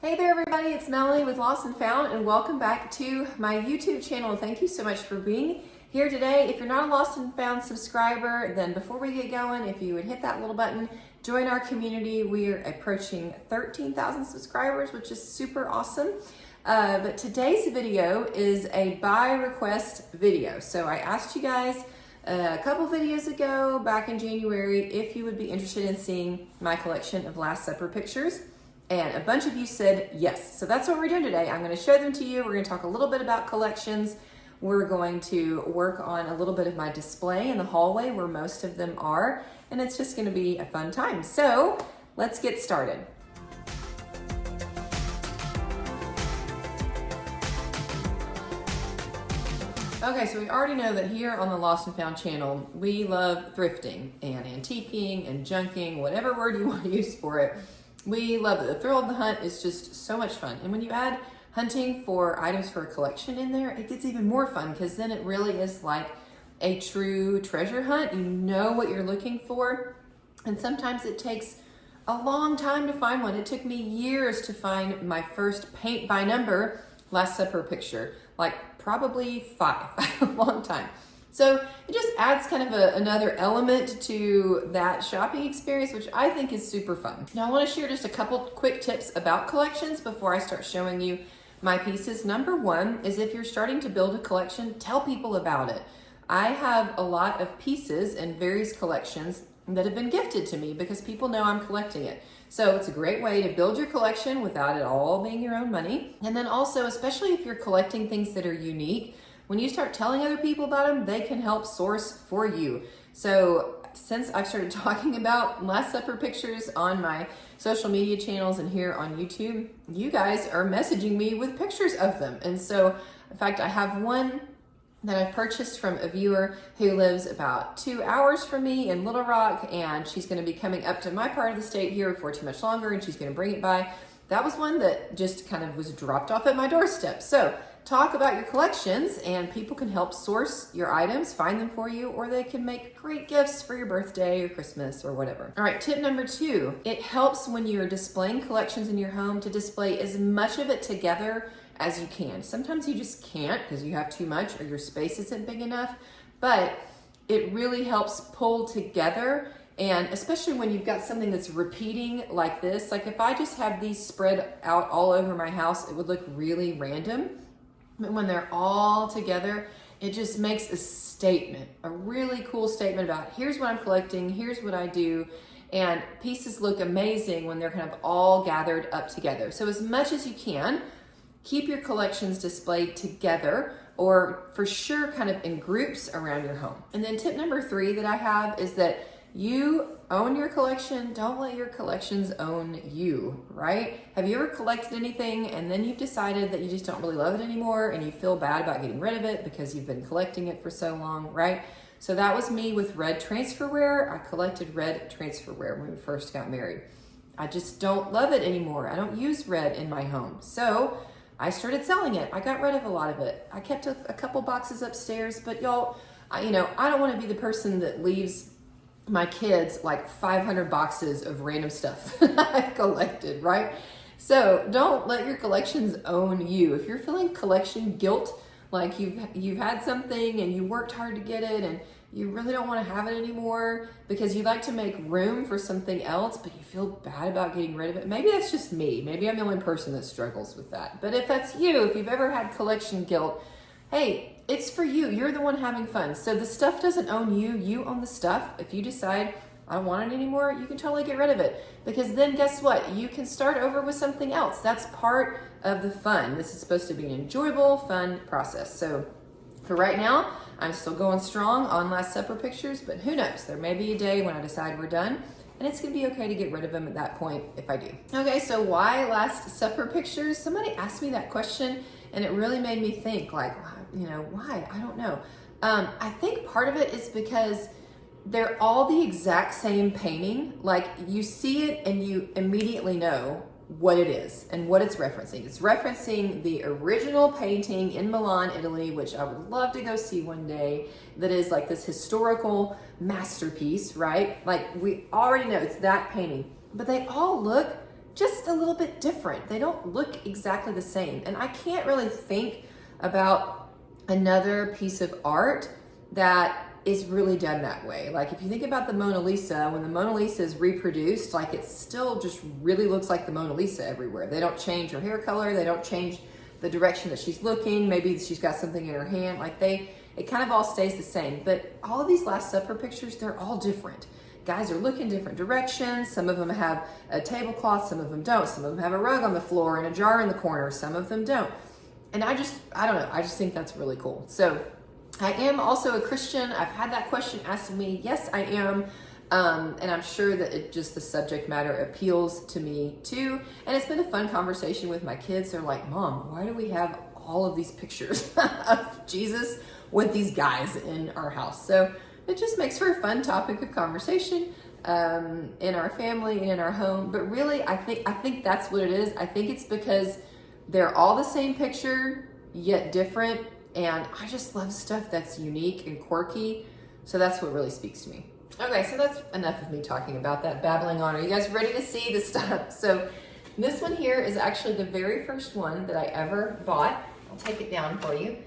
Hey there everybody, it's Melanie with Lost and Found and welcome back to my YouTube channel. Thank you so much for being here today. If you're not a Lost and Found subscriber, then before we get going, if you would hit that little button, join our community. We are approaching 13,000 subscribers, which is super awesome. But today's video is a buy request video. So I asked you guys a couple videos ago back in January if you would be interested in seeing my collection of Last Supper pictures. And a bunch of you said yes. So that's what we're doing today. I'm going to show them to you. We're going to talk a little bit about collections. We're going to work on a little bit of my display in the hallway where most of them are. And it's just going to be a fun time. So let's get started. Okay, so we already know that here on the Lost and Found channel, we love thrifting and antiquing and junking, whatever word you want to use for it. We love it. The thrill of the hunt is just so much fun. And when you add hunting for items for a collection in there, it gets even more fun because then it really is like a true treasure hunt. You know what you're looking for. And sometimes it takes a long time to find one. It took me years to find my first paint by number Last Supper picture, like probably 5, a long time. So it just adds kind of another element to that shopping experience, which I think is super fun. Now I want to share just a couple quick tips about collections before I start showing you my pieces. Number one is if you're starting to build a collection, tell people about it. I have a lot of pieces in various collections that have been gifted to me because people know I'm collecting it. So it's a great way to build your collection without it all being your own money. And then also, especially if you're collecting things that are unique, when you start telling other people about them, they can help source for you. So since I've started talking about Last Supper pictures on my social media channels and here on YouTube, you guys are messaging me with pictures of them. And so, in fact, I have one that I purchased from a viewer who lives about 2 hours from me in Little Rock, and she's gonna be coming up to my part of the state here before too much longer, and she's gonna bring it by. That was one that just kind of was dropped off at my doorstep. So talk about your collections and people can help source your items, find them for you, or they can make great gifts for your birthday or Christmas or whatever. All right, tip number 2, it helps when you're displaying collections in your home to display as much of it together as you can. Sometimes you just can't because you have too much or your space isn't big enough, but it really helps pull together. And especially when you've got something that's repeating like this, like if I just have these spread out all over my house, it would look really random. But when they're all together, it just makes a statement, a really cool statement about here's what I'm collecting, here's what I do. And pieces look amazing when they're kind of all gathered up together. So as much as you can, keep your collections displayed together or for sure kind of in groups around your home. And then tip number 3 that I have is that you own your collection. Don't let your collections own you, right? Have you ever collected anything and then you've decided that you just don't really love it anymore and you feel bad about getting rid of it because you've been collecting it for so long, right? So that was me with red transferware. I collected red transferware when we first got married. I just don't love it anymore. I don't use red in my home. So I started selling it. I got rid of a lot of it. I kept a couple boxes upstairs, but y'all, I don't want to be the person that leaves my kids like 500 boxes of random stuff that I've collected, right? So don't let your collections own you. If you're feeling collection guilt, like you've had something and you worked hard to get it and you really don't want to have it anymore because you'd like to make room for something else, but you feel bad about getting rid of it. Maybe that's just me. Maybe I'm the only person that struggles with that. But if that's you, if you've ever had collection guilt, hey, it's for you. You're the one having fun. So the stuff doesn't own you. You own the stuff. If you decide, I don't want it anymore, you can totally get rid of it. Because then guess what? You can start over with something else. That's part of the fun. This is supposed to be an enjoyable, fun process. So for right now, I'm still going strong on Last Supper pictures, but who knows? There may be a day when I decide we're done, and it's gonna be okay to get rid of them at that point if I do. Okay, so why Last Supper pictures? Somebody asked me that question, and it really made me think, like, why? I don't know. I think part of it is because they're all the exact same painting. Like you see it and you immediately know what it is and what it's referencing. It's referencing the original painting in Milan, Italy, which I would love to go see one day, that is like this historical masterpiece, right? Like we already know it's that painting, but they all look just a little bit different. They don't look exactly the same. And I can't really think about another piece of art that is really done that way. Like if you think about the Mona Lisa, when the Mona Lisa is reproduced, like it still just really looks like the Mona Lisa everywhere. They don't change her hair color. They don't change the direction that she's looking. Maybe she's got something in her hand. Like it kind of all stays the same. But all of these Last Supper pictures, they're all different. Guys are looking different directions. Some of them have a tablecloth, some of them don't. Some of them have a rug on the floor and a jar in the corner. Some of them don't. And I don't know. I just think that's really cool. So I am also a Christian. I've had that question asked of me. Yes, I am. And I'm sure that the subject matter appeals to me too. And it's been a fun conversation with my kids. They're like, Mom, why do we have all of these pictures of Jesus with these guys in our house? So it just makes for a fun topic of conversation in our family and in our home. But really, I think that's what it is. I think it's because they're all the same picture, yet different. And I just love stuff that's unique and quirky. So that's what really speaks to me. Okay, so that's enough of me talking about that, babbling on. Are you guys ready to see the stuff? So this one here is actually the very first one that I ever bought. I'll take it down for you.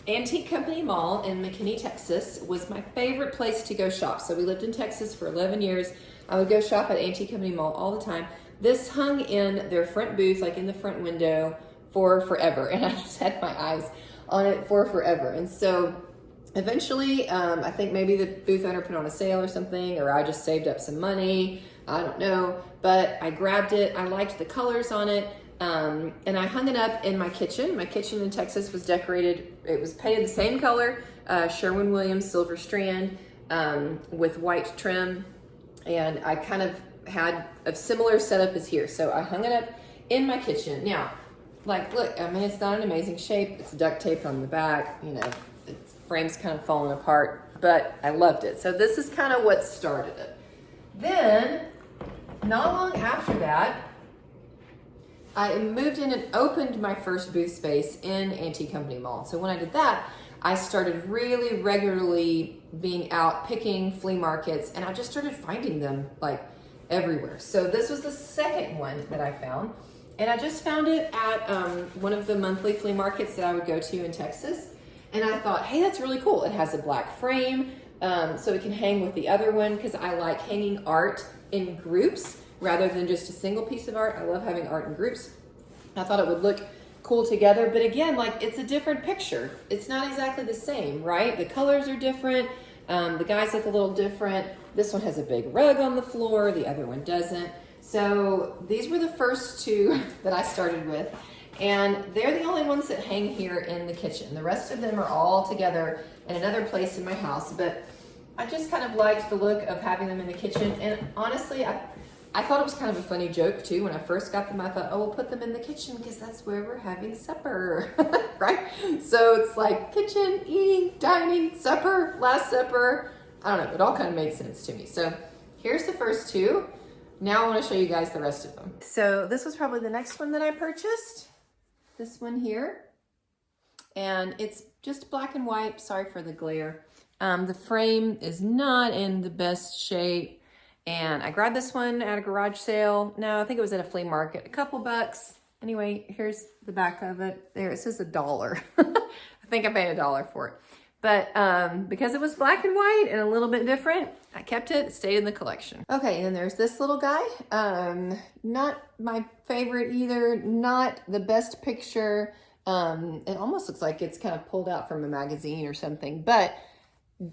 Antique Company Mall in McKinney, Texas was my favorite place to go shop. So we lived in Texas for 11 years. I would go shop at Antique Company Mall all the time. This hung in their front booth, like in the front window, for forever. And I just had my eyes on it for forever. And so eventually, I think maybe the booth owner put on a sale or something, or I just saved up some money. I don't know, but I grabbed it. I liked the colors on it. And I hung it up in my kitchen. My kitchen in Texas was decorated. It was painted the same color, Sherwin-Williams silver strand with white trim. And I kind of had a similar setup as here. So I hung it up in my kitchen. Now, like, look, I mean, it's not an amazing shape. It's duct taped on the back, you know, its frame's kind of falling apart, but I loved it. So this is kind of what started it. Then, not long after that, I moved in and opened my first booth space in Antique Company Mall. So when I did that, I started really regularly being out picking flea markets, and I just started finding them like everywhere. So this was the second one that I found. And I just found it at one of the monthly flea markets that I would go to in Texas. And I thought, hey, that's really cool. It has a black frame, so it can hang with the other one, because I like hanging art in groups rather than just a single piece of art. I love having art in groups. I thought it would look cool together. But again, like, it's a different picture. It's not exactly the same, right? The colors are different. The guys look a little different. This one has a big rug on the floor. The other one doesn't. So these were the first two that I started with, and they're the only ones that hang here in the kitchen. The rest of them are all together in another place in my house, but I just kind of liked the look of having them in the kitchen. And honestly, I thought it was kind of a funny joke too. When I first got them, I thought, oh, we'll put them in the kitchen because that's where we're having supper, right? So it's like kitchen, eating, dining, supper, Last Supper. I don't know, it all kind of made sense to me. So here's the first two. Now I want to show you guys the rest of them. So this was probably the next one that I purchased. This one here. And it's just black and white. Sorry for the glare. The frame is not in the best shape. And I grabbed this one at a garage sale. No, I think it was at a flea market. A couple bucks. Anyway, here's the back of it. There, it says $1. I think I paid $1 for it. But because it was black and white and a little bit different, I kept it. It stayed in the collection. Okay, and then there's this little guy. Not my favorite either. Not the best picture. It almost looks like it's kind of pulled out from a magazine or something. But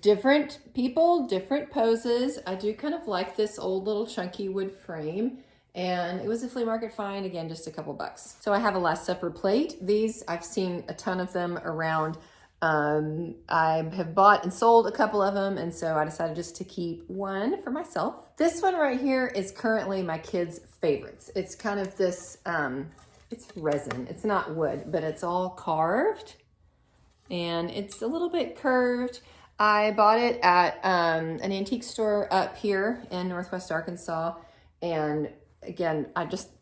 different people, different poses. I do kind of like this old little chunky wood frame. And it was a flea market find. Again, just a couple bucks. So I have a Last Supper plate. These, I've seen a ton of them around. I have bought and sold a couple of them, and so I decided just to keep one for myself. This one right here is currently my kids' favorites. It's kind of this, it's resin. It's not wood, but it's all carved, and it's a little bit curved. I bought it at an antique store up here in Northwest Arkansas, and again,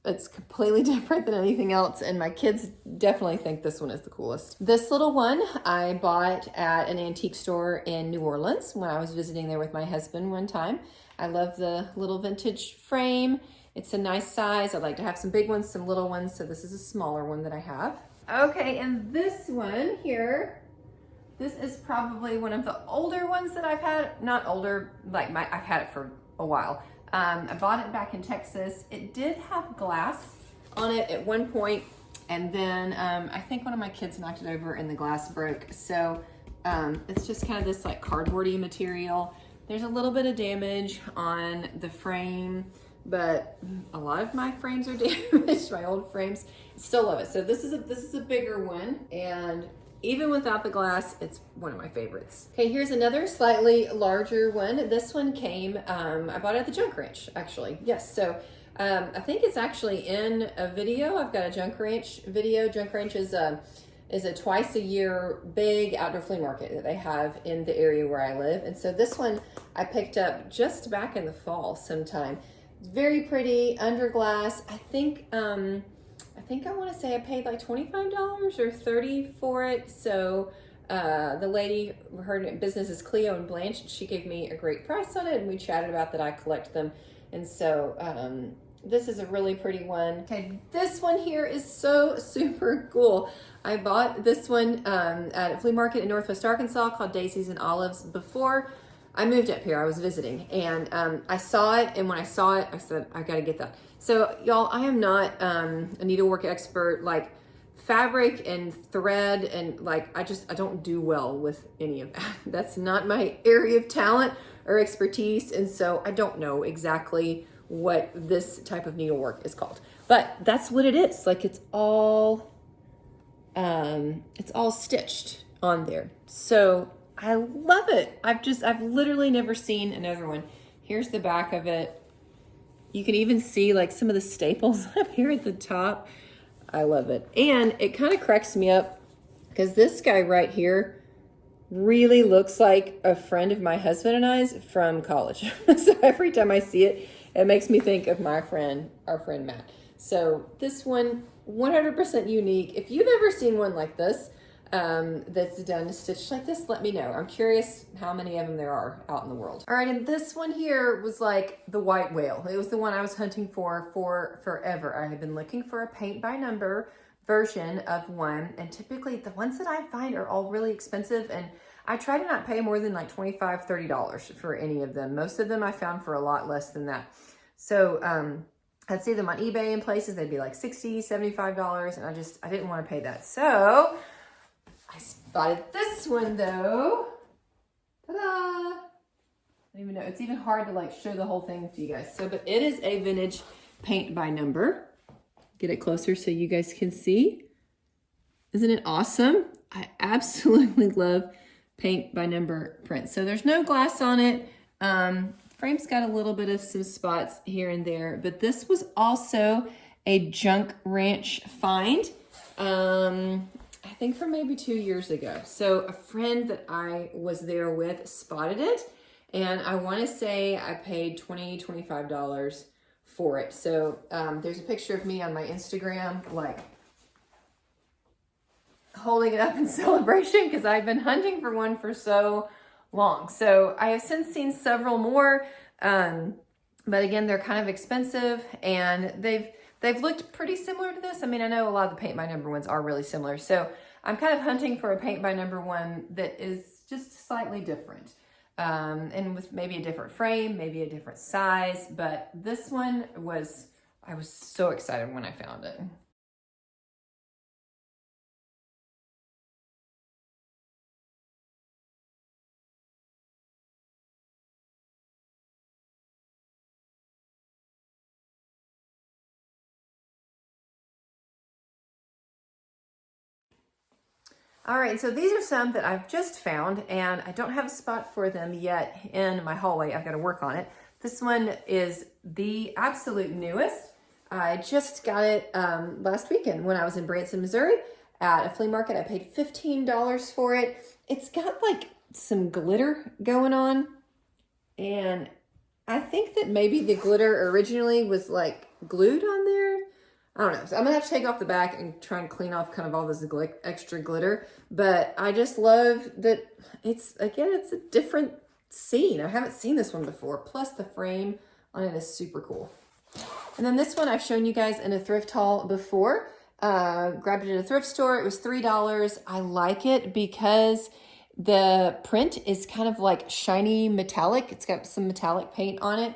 it's completely different than anything else, and my kids definitely think this one is the coolest. This little one I bought at an antique store in New Orleans when I was visiting there with my husband one time. I love the little vintage frame. It's a nice size. I'd like to have some big ones, some little ones. So this is a smaller one that I have. Okay, and this one here, this is probably one of the older ones that I've had. Not older, like I've had it for a while. I bought it back in Texas. It did have glass on it at one point, and then I think one of my kids knocked it over and the glass broke. So it's just kind of this like cardboardy material. There's a little bit of damage on the frame, but a lot of my frames are damaged, my old frames. Still love it. So this is a bigger one, and even without the glass, it's one of my favorites. Okay, here's another slightly larger one. This one came, I bought it at the junk ranch, actually. Yes, so I think it's actually in a video. I've got a junk ranch video. Junk ranch is a twice a year big outdoor flea market that they have in the area where I live. And so this one I picked up just back in the fall sometime. It's very pretty, under glass. I think I want to say I paid like $25 or $30 for it. So the lady, her business is Cleo and Blanche. She gave me a great price on it, and we chatted about that I collect them. And so this is a really pretty one. Okay, this one here is so super cool. I bought this one at a flea market in Northwest Arkansas called Daisies and Olives before I moved up here. I was visiting, and I saw it, and when I saw it, I said, I gotta get that. So y'all, I am not a needlework expert. Like fabric and thread and like, I don't do well with any of that. That's not my area of talent or expertise, and so I don't know exactly what this type of needlework is called. But that's what it is. Like it's all stitched on there. So I love it. I've literally never seen another one. Here's the back of it. You can even see like some of the staples up here at the top. I love it. And it kind of cracks me up because this guy right here really looks like a friend of my husband and I's from college. So every time I see it, it makes me think of our friend Matt. So this one, 100% unique. If you've ever seen one like this, that's done stitched like this, let me know. I'm curious how many of them there are out in the world. All right, and this one here was like the white whale. It was the one I was hunting for forever. I had been looking for a paint by number version of one, and typically the ones that I find are all really expensive, and I try to not pay more than like $25, $30 for any of them. Most of them I found for a lot less than that. So I'd see them on eBay in places, they'd be like $60, $75, and I didn't want to pay that. So I spotted this one though. Ta-da! I don't even know. It's even hard to like show the whole thing to you guys. So, but it is a vintage paint by number. Get it closer so you guys can see. Isn't it awesome? I absolutely love paint by number prints. So there's no glass on it. Frame's got a little bit of some spots here and there, but this was also a junk ranch find. I think from maybe 2 years ago. So a friend that I was there with spotted it, and I want to say I paid $20, $25 for it. So there's a picture of me on my Instagram, like holding it up in celebration because I've been hunting for one for so long. So I have since seen several more, but again, they're kind of expensive, and they've looked pretty similar to this. I mean, I know a lot of the paint by number ones are really similar. So I'm kind of hunting for a paint by number one that is just slightly different. And with maybe a different frame, maybe a different size. But this one I was so excited when I found it. All right, so these are some that I've just found, and I don't have a spot for them yet in my hallway. I've got to work on it. This one is the absolute newest. I just got it last weekend when I was in Branson, Missouri at a flea market. I paid $15 for it. It's got like some glitter going on, and I think that maybe the glitter originally was like glued on there. I don't know. So I'm gonna have to take off the back and try and clean off kind of all this extra glitter. But I just love that it's a different scene. I haven't seen this one before. Plus the frame on it is super cool. And then this one I've shown you guys in a thrift haul before. Grabbed it at a thrift store. It was $3. I like it because the print is kind of like shiny metallic. It's got some metallic paint on it.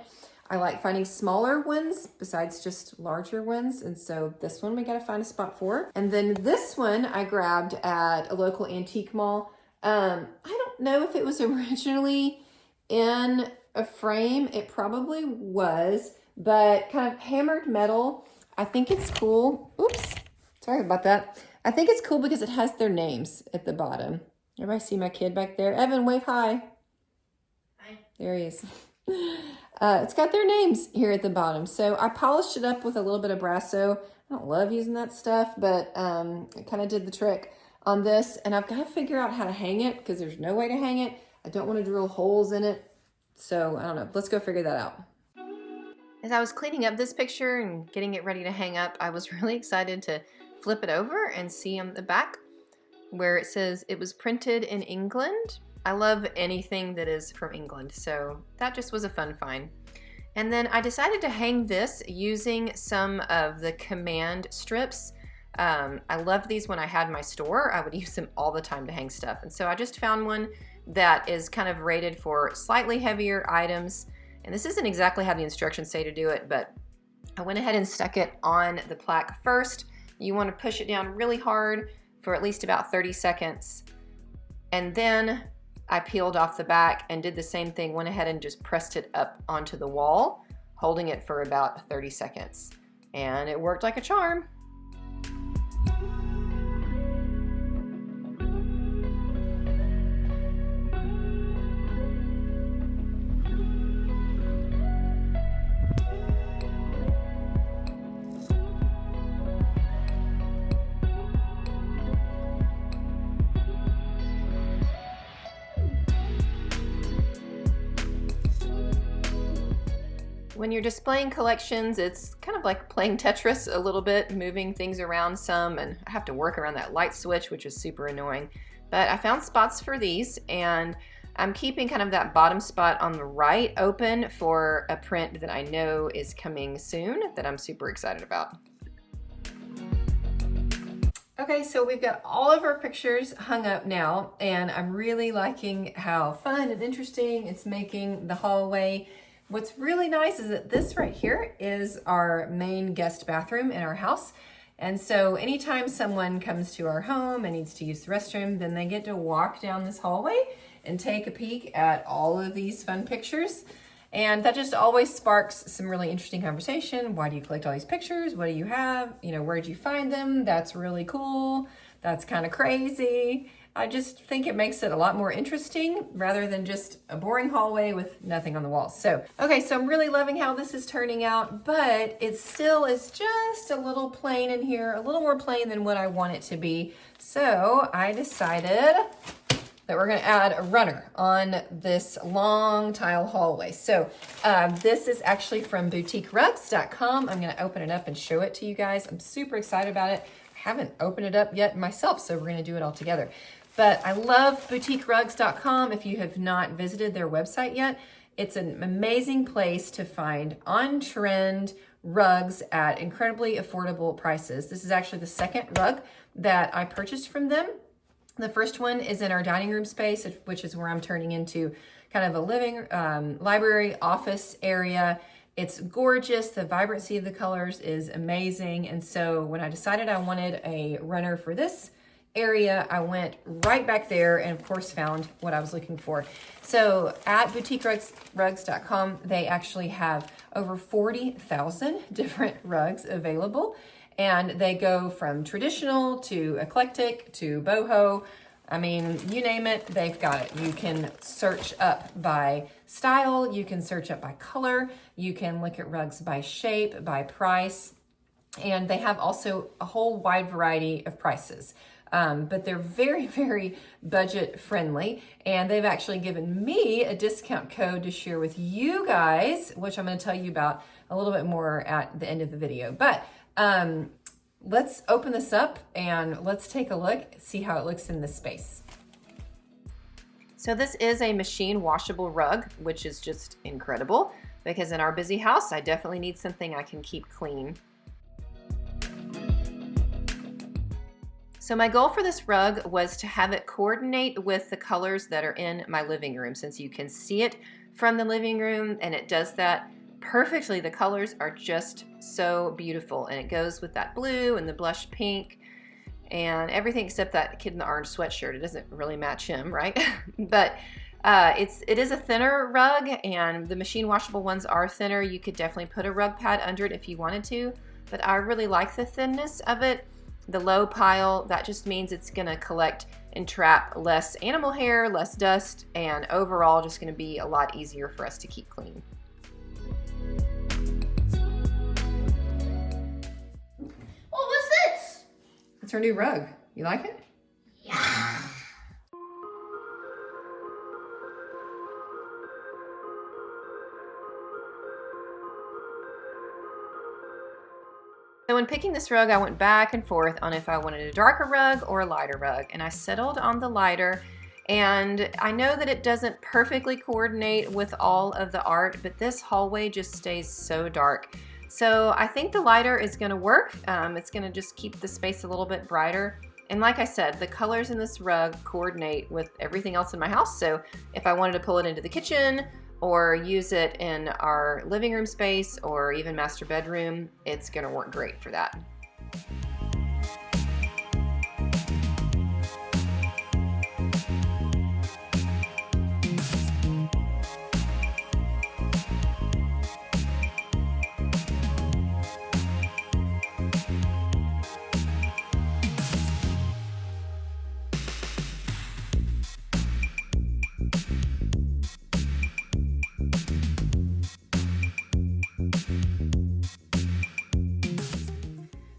I like finding smaller ones besides just larger ones. And so this one we got to find a spot for. And then this one I grabbed at a local antique mall. I don't know if it was originally in a frame. It probably was, but kind of hammered metal. I think it's cool. Oops, sorry about that. I think it's cool because it has their names at the bottom. Everybody see my kid back there? Evan, wave hi. Hi. There he is. It's got their names here at the bottom. So I polished it up with a little bit of Brasso. I don't love using that stuff, but it kind of did the trick on this. And I've got to figure out how to hang it because there's no way to hang it. I don't want to drill holes in it. So I don't know. Let's go figure that out. As I was cleaning up this picture and getting it ready to hang up, I was really excited to flip it over and see on the back where it says it was printed in England. I love anything that is from England, so that just was a fun find. And then I decided to hang this using some of the command strips. I loved these when I had my store. I would use them all the time to hang stuff. And so I just found one that is kind of rated for slightly heavier items. And this isn't exactly how the instructions say to do it, but I went ahead and stuck it on the plaque first. You want to push it down really hard for at least about 30 seconds. And then I peeled off the back and did the same thing, went ahead and just pressed it up onto the wall, holding it for about 30 seconds. And it worked like a charm. When you're displaying collections, it's kind of like playing Tetris a little bit, moving things around some, and I have to work around that light switch, which is super annoying. But I found spots for these, and I'm keeping kind of that bottom spot on the right open for a print that I know is coming soon that I'm super excited about. Okay, so we've got all of our pictures hung up now, and I'm really liking how fun and interesting it's making the hallway. What's really nice is that this right here is our main guest bathroom in our house. And so anytime someone comes to our home and needs to use the restroom, then they get to walk down this hallway and take a peek at all of these fun pictures. And that just always sparks some really interesting conversation. Why do you collect all these pictures? What do you have? You know, where'd you find them? That's really cool. That's kind of crazy. I just think it makes it a lot more interesting rather than just a boring hallway with nothing on the walls. So, okay, so I'm really loving how this is turning out, but it still is just a little plain in here, a little more plain than what I want it to be. So I decided that we're gonna add a runner on this long tile hallway. So this is actually from boutiquerugs.com. I'm gonna open it up and show it to you guys. I'm super excited about it. I haven't opened it up yet myself, so we're gonna do it all together. But I love boutiquerugs.com. If you have not visited their website yet, it's an amazing place to find on-trend rugs at incredibly affordable prices. This is actually the second rug that I purchased from them. The first one is in our dining room space, which is where I'm turning into kind of a living, library, office area. It's gorgeous. The vibrancy of the colors is amazing. And so when I decided I wanted a runner for this area, I went right back there and of course found what I was looking for. So at boutiquerugs.com, they actually have over 40,000 different rugs available, and they go from traditional to eclectic to boho. I mean, you name it, they've got it. You can search up by style, you can search up by color, you can look at rugs by shape, by price, and they have also a whole wide variety of prices. But they're very, very budget friendly, and they've actually given me a discount code to share with you guys, which I'm going to tell you about a little bit more at the end of the video. But let's open this up and let's take a look, see how it looks in this space. So this is a machine washable rug, which is just incredible. because in our busy house, I definitely need something I can keep clean. So my goal for this rug was to have it coordinate with the colors that are in my living room, since you can see it from the living room, and it does that perfectly. The colors are just so beautiful, and it goes with that blue and the blush pink and everything except that kid in the orange sweatshirt. It doesn't really match him, right? But it is a thinner rug, and the machine washable ones are thinner. You could definitely put a rug pad under it if you wanted to, but I really like the thinness of it. The low pile, that just means it's gonna collect and trap less animal hair, less dust, and overall just gonna be a lot easier for us to keep clean. What was this? It's our new rug. You like it? Yeah. So when picking this rug, I went back and forth on if I wanted a darker rug or a lighter rug, and I settled on the lighter. And I know that it doesn't perfectly coordinate with all of the art, but this hallway just stays so dark. So I think the lighter is gonna work. It's gonna just keep the space a little bit brighter. And like I said, the colors in this rug coordinate with everything else in my house. So if I wanted to pull it into the kitchen or use it in our living room space or even master bedroom, it's gonna work great for that.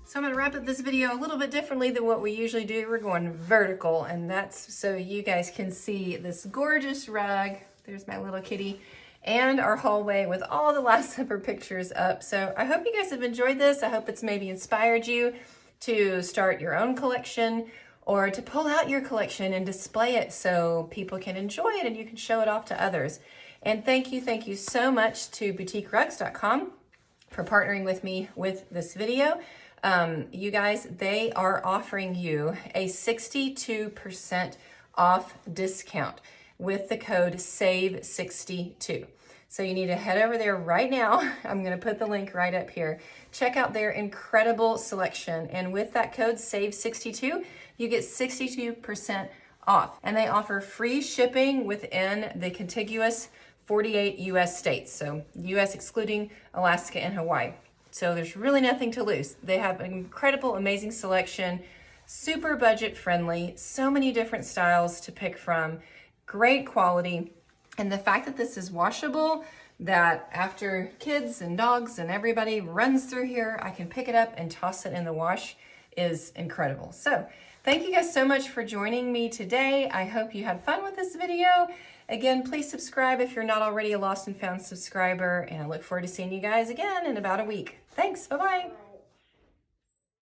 So I'm going to wrap up this video a little bit differently than what we usually do. We're going vertical, and that's so you guys can see this gorgeous rug. There's my little kitty, and our hallway with all the Last Supper pictures up. So I hope you guys have enjoyed this. I hope it's maybe inspired you to start your own collection or to pull out your collection and display it so people can enjoy it and you can show it off to others. And thank you so much to boutiquerugs.com for partnering with me with this video. You guys, they are offering you a 62% off discount with the code SAVE62. So you need to head over there right now. I'm going to put the link right up here. Check out their incredible selection. And with that code SAVE62, you get 62% off. And they offer free shipping within the contiguous 48 US states. So US excluding Alaska and Hawaii. So there's really nothing to lose. They have an incredible, amazing selection, super budget friendly, so many different styles to pick from, great quality. And the fact that this is washable, that after kids and dogs and everybody runs through here, I can pick it up and toss it in the wash is incredible. So thank you guys so much for joining me today. I hope you had fun with this video. Again, please subscribe if you're not already a Lost and Found subscriber, and I look forward to seeing you guys again in about a week. Thanks, bye-bye.